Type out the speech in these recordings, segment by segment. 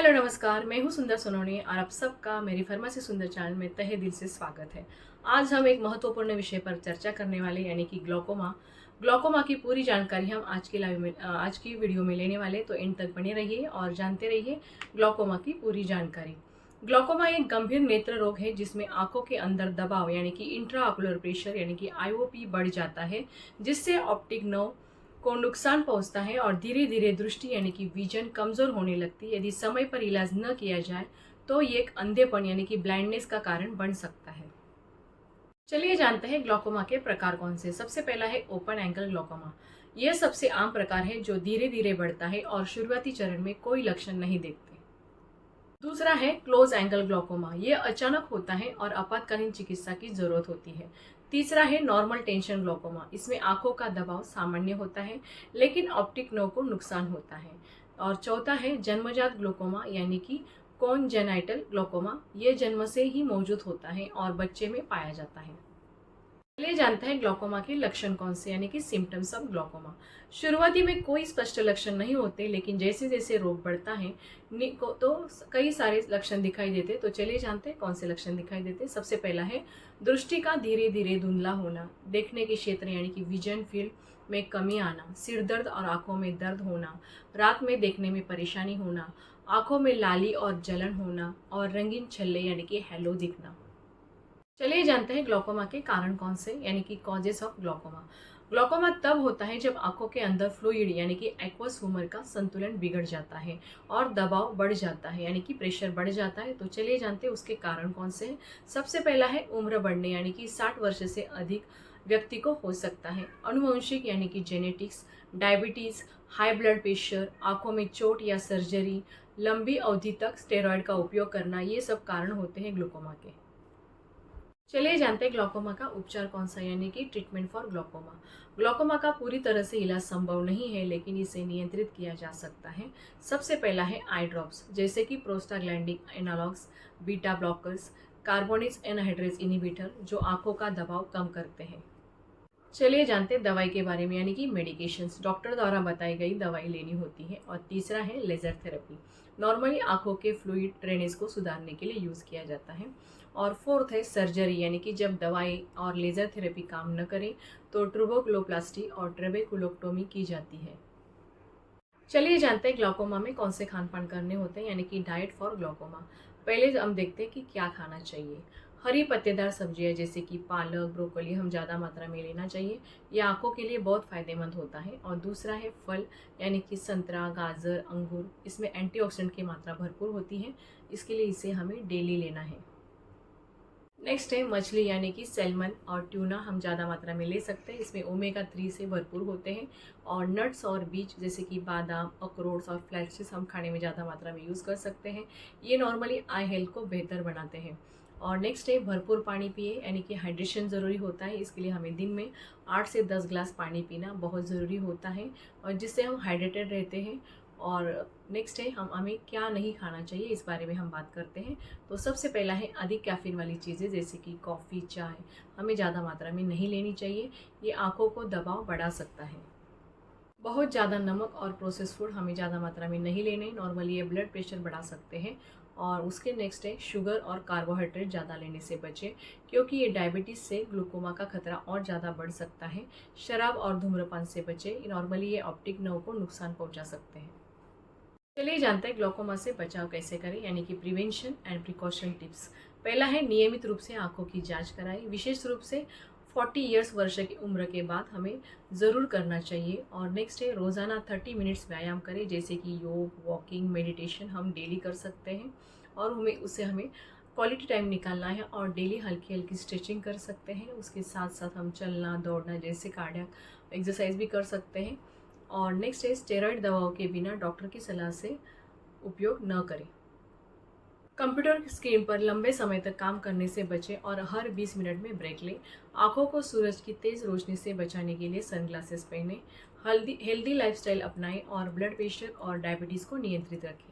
Hello नमस्कार, मैं हूं सुंदर सोनोनी और आप सबका मेरी फार्मेसी सुंदर चैनल में तहे दिल से स्वागत है। आज हम एक महत्वपूर्ण विषय पर चर्चा करने वाले यानी कि ग्लोकोमा। ग्लोकोमा की पूरी जानकारी हम आज की वीडियो में लेने वाले, तो इन तक बने रहिए और जानते रहिए ग्लोकोमा की पूरी जानकारी। ग्लोकोमा एक गंभीर नेत्र रोग है जिसमें आंखों के अंदर दबाव यानी कि इंट्रा ऑकुलर प्रेशर यानी कि आईओपी बढ़ जाता है, जिससे ऑप्टिक नर्व को नुकसान पहुंचता है और धीरे धीरे दृष्टि यानी कि विजन कमजोर होने लगती है। यदि समय पर इलाज न किया जाए तो ये एक अंधेपन यानी कि ब्लाइंडनेस का कारण बन सकता है। चलिए जानते हैं ग्लोकोमा के प्रकार कौन से। सबसे पहला है ओपन एंगल ग्लोकोमा। यह सबसे आम प्रकार है जो धीरे धीरे बढ़ता है और शुरुआती चरण में कोई लक्षण नहीं देखते। दूसरा है क्लोज एंगल ग्लोकोमा। यह अचानक होता है और आपातकालीन चिकित्सा की जरूरत होती है। तीसरा है नॉर्मल टेंशन ग्लोकोमा। इसमें आंखों का दबाव सामान्य होता है लेकिन ऑप्टिक नर्व को नुकसान होता है। और चौथा है जन्मजात ग्लोकोमा यानी कि कॉन्जेनाइटल ग्लोकोमा। यह जन्म से ही मौजूद होता है और बच्चे में पाया जाता है। चलिए जानते हैं ग्लोकोमा के लक्षण कौन से यानी कि सिम्टम्स ऑफ ग्लोकोमा। शुरुआती में कोई स्पष्ट लक्षण नहीं होते, लेकिन जैसे जैसे रोग बढ़ता है तो कई सारे लक्षण दिखाई देते। तो चलिए जानते हैं कौन से लक्षण दिखाई देते। सबसे पहला है दृष्टि का धीरे धीरे धुंधला होना, देखने के क्षेत्र यानी कि विजन फील्ड में कमी आना, सिर दर्द और आंखों में दर्द होना, रात में देखने में परेशानी होना, आंखों में लाली और जलन होना और रंगीन छल्ले यानी कि हैलो दिखना। चलिए जानते हैं ग्लोकोमा के कारण कौन से यानी कि कॉजेस ऑफ ग्लोकोमा। ग्लोकोमा तब होता है जब आंखों के अंदर फ्लूइड यानी कि एक्वस ह्यूमर का संतुलन बिगड़ जाता है और दबाव बढ़ जाता है यानी कि प्रेशर बढ़ जाता है। तो चलिए जानते हैं उसके कारण कौन से हैं। सबसे पहला है उम्र बढ़ने यानी कि 60 वर्ष से अधिक व्यक्ति को हो सकता है। अनुवंशिक यानी कि genetics, diabetes, high blood pressure, आंखों में चोट या सर्जरी, लंबी अवधि तक स्टेरॉयड का उपयोग करना, ये सब कारण होते हैं ग्लूकोमा के। चलिए जानते हैं ग्लोकोमा का उपचार कौन सा यानी कि ट्रीटमेंट फॉर ग्लोकोमा। ग्लोकोमा का पूरी तरह से इलाज संभव नहीं है, लेकिन इसे नियंत्रित किया जा सकता है। सबसे पहला है आई ड्रॉप्स, जैसे कि prostaglandin analogues, beta blockers, carbonics anhydrase inhibitor, जो आंखों का दबाव कम करते हैं। चलिए जानते हैं दवाई के बारे में यानी कि मेडिकेशंस। डॉक्टर द्वारा बताई गई दवाई लेनी होती है। और तीसरा है लेजर थेरेपी। नॉर्मली आंखों के फ्लूइड ड्रेनेज को सुधारने के लिए यूज़ किया जाता है। और फोर्थ है सर्जरी, यानी कि जब दवाई और लेजर थेरेपी काम न करें तो ट्रूबोक्लोप्लास्टी और ट्रेबेकुलोक्टोमी की जाती है। चलिए जानते हैं ग्लोकोमा में कौन से खान पान करने होते हैं यानी कि डाइट फॉर ग्लोकोमा। पहले हम देखते हैं कि क्या खाना चाहिए। हरी पत्तेदार सब्जियां जैसे कि पालक, ब्रोकली हम ज़्यादा मात्रा में लेना चाहिए। ये आंखों के लिए बहुत फायदेमंद होता है। और दूसरा है फल, यानी कि संतरा, गाजर, अंगूर। इसमें एंटीऑक्सीडेंट की मात्रा भरपूर होती है, इसके लिए इसे हमें डेली लेना है। नेक्स्ट है मछली, यानी कि सैल्मन और ट्यूना हम ज़्यादा मात्रा में ले सकते हैं। इसमें ओमेगा 3 से भरपूर होते हैं। और नट्स और बीज जैसे कि बादाम, अखरोट और फ्लैक्सीड हम खाने में ज़्यादा मात्रा में यूज़ कर सकते हैं। ये नॉर्मली आई हेल्थ को बेहतर बनाते हैं। और नेक्स्ट है भरपूर पानी पिए, यानी कि हाइड्रेशन ज़रूरी होता है। इसके लिए हमें दिन में 8 से 10 ग्लास पानी पीना बहुत ज़रूरी होता है, और जिससे हम हाइड्रेटेड रहते हैं। और नेक्स्ट है हमें क्या नहीं खाना चाहिए, इस बारे में हम बात करते हैं। तो सबसे पहला है अधिक कैफीन वाली चीज़ें जैसे कि कॉफ़ी, चाय हमें ज़्यादा मात्रा में नहीं लेनी चाहिए। ये आंखों को दबाव बढ़ा सकता है। बहुत ज़्यादा नमक और प्रोसेस फूड हमें ज़्यादा मात्रा में नहीं लेने, नॉर्मली ये ब्लड प्रेशर बढ़ा सकते हैं। और उसके नेक्स्ट है शुगर और कार्बोहाइड्रेट ज़्यादा लेने से बचें, क्योंकि ये डायबिटीज़ से ग्लूकोमा का खतरा और ज़्यादा बढ़ सकता है। शराब और धूम्रपान से बचें, नॉर्मली ये ऑप्टिक नर्व को नुकसान पहुंचा सकते हैं। चलिए जानते हैं ग्लोकोमा से बचाव कैसे करें यानी कि प्रिवेंशन एंड प्रिकॉशन टिप्स। पहला है नियमित रूप से आंखों की जांच कराएं, विशेष रूप से 40 ईयर्स वर्ष की उम्र के बाद हमें ज़रूर करना चाहिए। और नेक्स्ट है रोज़ाना 30 मिनट्स व्यायाम करें, जैसे कि योग, वॉकिंग, मेडिटेशन हम डेली कर सकते हैं। और हमें क्वालिटी टाइम निकालना है और डेली हल्की हल्की स्ट्रेचिंग कर सकते हैं। उसके साथ साथ हम चलना, दौड़ना जैसे कार्डियक एक्सरसाइज भी कर सकते हैं। और नेक्स्ट है स्टेरॉइड दवाओं के बिना डॉक्टर की सलाह से उपयोग न करें। कंप्यूटर स्क्रीन पर लंबे समय तक काम करने से बचें और हर 20 मिनट में ब्रेक लें। आंखों को सूरज की तेज रोशनी से बचाने के लिए सनग्लासेस पहनें। हेल्दी लाइफस्टाइल अपनाएं और ब्लड प्रेशर और डायबिटीज़ को नियंत्रित रखें।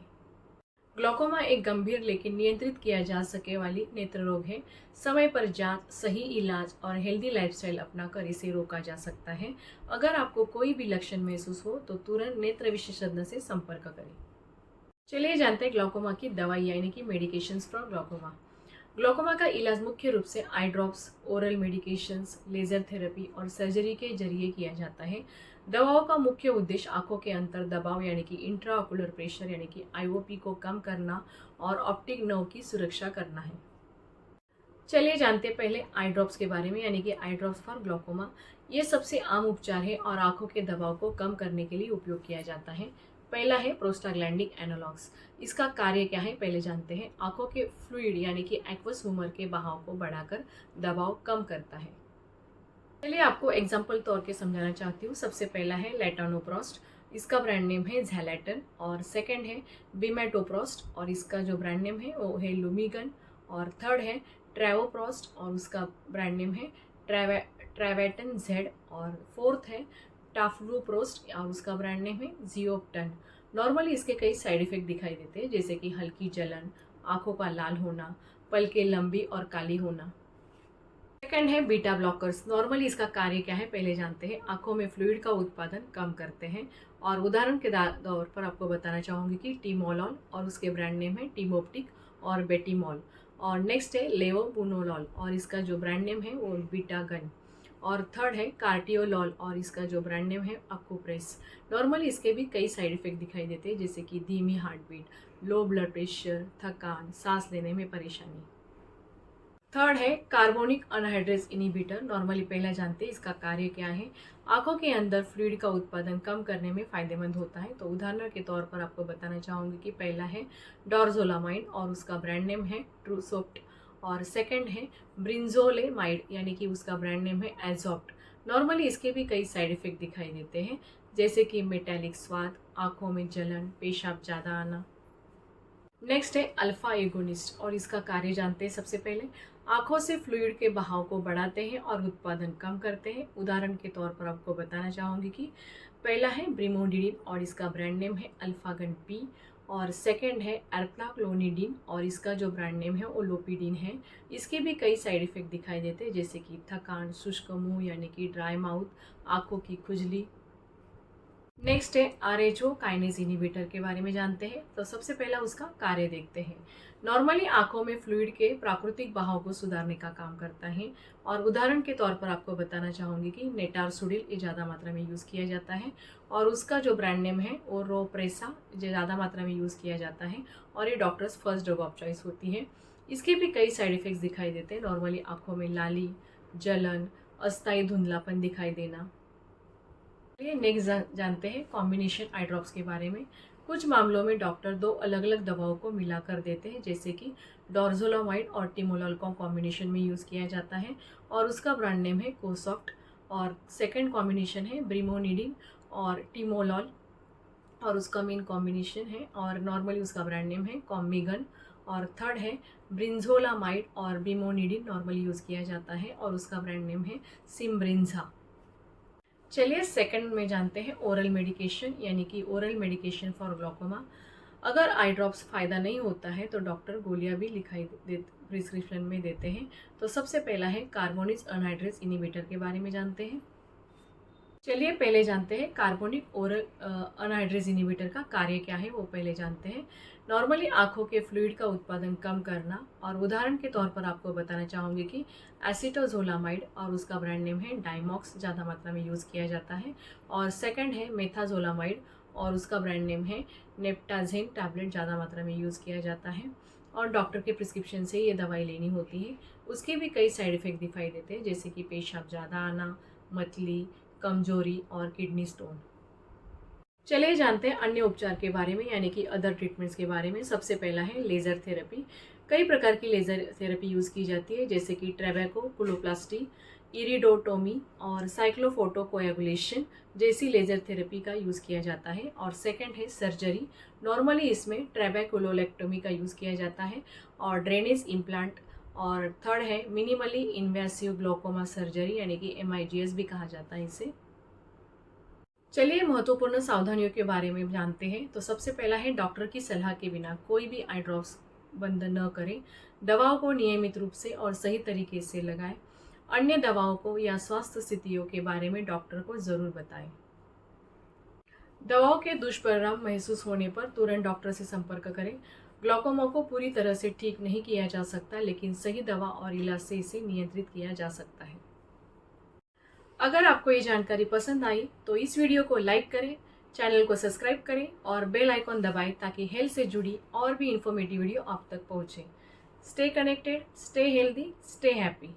ग्लोकोमा एक गंभीर लेकिन नियंत्रित किया जा सके वाली नेत्र रोग है। समय पर जांच, सही इलाज और हेल्दी लाइफस्टाइल अपनाकर इसे रोका जा सकता है। अगर आपको कोई भी लक्षण महसूस हो तो तुरंत नेत्र विशेषज्ञ से संपर्क करें। चलिए जानते हैं ग्लूकोमा की दवाई यानी कि मेडिकेशंस फॉर ग्लूकोमा। ग्लूकोमा का इलाज मुख्य रूप से eye drops, oral medications, laser therapy और सर्जरी के जरिए किया जाता है। दवाओं का मुख्य उद्देश्य आंखों के अंतर दबाव यानी कि इंट्राओकुलर प्रेशर यानी कि आईओपी को कम करना और ऑप्टिक नर्व की सुरक्षा करना है। चलिए जानते हैं पहले आई ड्रॉप्स के बारे में यानी कि आई ड्रॉप्स फॉर ग्लूकोमा। ये सबसे आम उपचार है और आंखों के दबाव को कम करने के लिए उपयोग किया जाता है। पहला है प्रोस्टाग्लैंडिन एनालॉग्स। इसका कार्य क्या है पहले जानते हैं। आंखों के फ्लूइड यानी कि एक्वस ह्यूमर के बहाव को बढ़ाकर दबाव कम करता है। चलिए आपको एग्जाम्पल तौर के समझाना चाहती हूँ। सबसे पहला है लेटानोप्रोस्ट। इसका ब्रांड नेम है झैलेटन। और सेकंड है बिमेटोप्रोस्ट और इसका जो ब्रांड नेम है वो है लुमिगन। और थर्ड है ट्रेवोप्रोस्ट और उसका ब्रांड नेम है ट्रेवेटन जेड। और फोर्थ है टाफ्लूप्रोस्ट और उसका ब्रांड नेम है जियोप्टन। नॉर्मली इसके कई साइड इफेक्ट दिखाई देते हैं जैसे कि हल्की जलन, आंखों का लाल होना, पलकें लंबी और काली होना। सेकंड है बीटा ब्लॉकर्स। नॉर्मली इसका कार्य क्या है पहले जानते हैं। आंखों में फ्लूइड का उत्पादन कम करते हैं। और उदाहरण के तौर पर आपको बताना चाहूँगी कि टीमोलॉल और उसके ब्रांड नेम है टीमोप्टिक और बेटीमॉल। और नेक्स्ट है लेवोबुनोलॉल और इसका जो ब्रांड नेम है वो बीटागन। और थर्ड है कार्टियोलॉल और इसका जो ब्रांड नेम है अक्यूप्रेस। नॉर्मली इसके भी कई साइड इफेक्ट दिखाई देते हैं जैसे कि धीमी heartbeat, low blood pressure, थकान, सांस लेने में परेशानी। थर्ड है कार्बोनिक अनहाइड्रेस इनिबिटर। नॉर्मली पहला जानते हैं इसका कार्य क्या है। आंखों के अंदर फ्लूइड का उत्पादन कम करने में फायदेमंद होता है। तो उदाहरण के तौर पर आपको बताना चाहूँगी कि पहला है डोरजोलामाइड और उसका ब्रांड नेम है ट्रूसोप्ट। और सेकंड है ब्रिंजोलेमाइड यानी कि उसका ब्रांड नेम है एजॉप्ट। नॉर्मली इसके भी कई साइड इफेक्ट दिखाई देते हैं जैसे कि मेटालिक स्वाद, आंखों में जलन, पेशाब ज़्यादा आना। नेक्स्ट है अल्फा एगोनिस्ट और इसका कार्य जानते हैं। सबसे पहले आंखों से फ्लूइड के बहाव को बढ़ाते हैं और उत्पादन कम करते हैं। उदाहरण के तौर पर आपको बताना चाहूँगी कि पहला है ब्रिमोडिडिन और इसका ब्रांड नेम है अल्फागन पी। और सेकंड है एल्प्लाक्लोनिडिन और इसका जो ब्रांड नेम है वो लोपिडिन है। इसके भी कई साइड इफेक्ट दिखाई देते हैं जैसे कि थकान, शुष्क मुंह यानी कि ड्राई माउथ, आंखों की खुजली। नेक्स्ट है आरएचओ काइनेज इनिबिटर के बारे में जानते हैं। तो सबसे पहला उसका कार्य देखते हैं। नॉर्मली आंखों में फ्लूइड के प्राकृतिक बहाव को सुधारने का काम करता है। और उदाहरण के तौर पर आपको बताना चाहूँगी कि नेटारसुडिल ये ज़्यादा मात्रा में यूज़ किया जाता है और उसका जो ब्रांड नेम है वो रोप्रेसा जो ज़्यादा मात्रा में यूज़ किया जाता है और ये doctors first drug of choice होती है। इसके भी कई साइड इफेक्ट्स दिखाई देते हैं। नॉर्मली आंखों में लाली, जलन, अस्थायी धुंधलापन दिखाई देना। चलिए नेक्स्ट जानते हैं कॉम्बिनेशन आई ड्रॉप्स के बारे में। कुछ मामलों में डॉक्टर दो अलग अलग दवाओं को मिलाकर देते हैं जैसे कि डोरजोलामाइड और टिमोलॉल को कॉम्बिनेशन में यूज़ किया जाता है और उसका ब्रांड नेम है कोसॉफ्ट। और सेकंड कॉम्बिनेशन है ब्रिमोनिडिन और टिमोलॉल और उसका मेन कॉम्बिनेशन है और नॉर्मली उसका ब्रांड नेम है कॉम्बिगन। और थर्ड है ब्रिंजोलामाइड और ब्रिमोनिडिन नॉर्मली यूज़ किया जाता है और उसका ब्रांड नेम है सिम्ब्रिंजा। चलिए सेकंड में जानते हैं ओरल मेडिकेशन यानी कि ओरल मेडिकेशन फॉर ग्लूकोमा। अगर आई ड्रॉप्स फ़ायदा नहीं होता है तो डॉक्टर गोलियां भी लिखाई प्रिस्क्रिप्शन में देते हैं। तो सबसे पहला है कार्बोनिक अनहाइड्रेस इनिबिटर के बारे में जानते हैं। चलिए पहले जानते हैं कार्बोनिक ओरल अनहाइड्रेस इनिबिटर का कार्य क्या है वो पहले जानते हैं। नॉर्मली आंखों के फ्लूइड का उत्पादन कम करना। और उदाहरण के तौर पर आपको बताना चाहूँगी कि एसिटोजोलामाइड और उसका ब्रांड नेम है डाइमॉक्स ज़्यादा मात्रा में यूज़ किया जाता है। और सेकंड है मेथाजोलामाइड और उसका ब्रांड नेम है नेप्टाजेन टैबलेट ज़्यादा मात्रा में यूज़ किया जाता है और डॉक्टर के प्रिस्क्रिप्शन से ये दवाई लेनी होती है। उसके भी कई साइड इफ़ेक्ट दिखाई देते हैं जैसे कि पेशाब ज़्यादा आना, मतली, कमजोरी और किडनी स्टोन। चलिए जानते हैं अन्य उपचार के बारे में यानी कि अदर ट्रीटमेंट्स के बारे में। सबसे पहला है लेज़र थेरेपी। कई प्रकार की लेज़र थेरेपी यूज़ की जाती है जैसे कि ट्रेबेकोपुलोप्लास्टी, इरिडोटोमी और साइक्लोफोटोकोएगुलेशन जैसी लेज़र थेरेपी का यूज़ किया जाता है। और सेकंड है सर्जरी। नॉर्मली इसमें ट्रेबेकुलोलेक्टोमी का यूज़ किया जाता है और ड्रेनेज इम्प्लांट। और थर्ड है मिनिमली इन्वेसिव ग्लूकोमा सर्जरी यानी कि MIGS भी कहा जाता है इसे। चलिए महत्वपूर्ण सावधानियों के बारे में जानते हैं। तो सबसे पहला है डॉक्टर की सलाह के बिना कोई भी आई ड्रॉप्स बंद न करें। दवाओं को नियमित रूप से और सही तरीके से लगाएं। अन्य दवाओं को या स्वास्थ्य स्थितियों के बारे में डॉक्टर को ज़रूर बताएं। दवाओं के दुष्परिणाम महसूस होने पर तुरंत डॉक्टर से संपर्क करें। ग्लूकोमा को पूरी तरह से ठीक नहीं किया जा सकता, लेकिन सही दवा और इलाज से इसे नियंत्रित किया जा सकता है। अगर आपको ये जानकारी पसंद आई तो इस वीडियो को लाइक करें, चैनल को सब्सक्राइब करें और बेल आइकॉन दबाएं ताकि हेल्थ से जुड़ी और भी इंफॉर्मेटिव वीडियो आप तक पहुंचे। Stay connected, stay healthy, stay happy.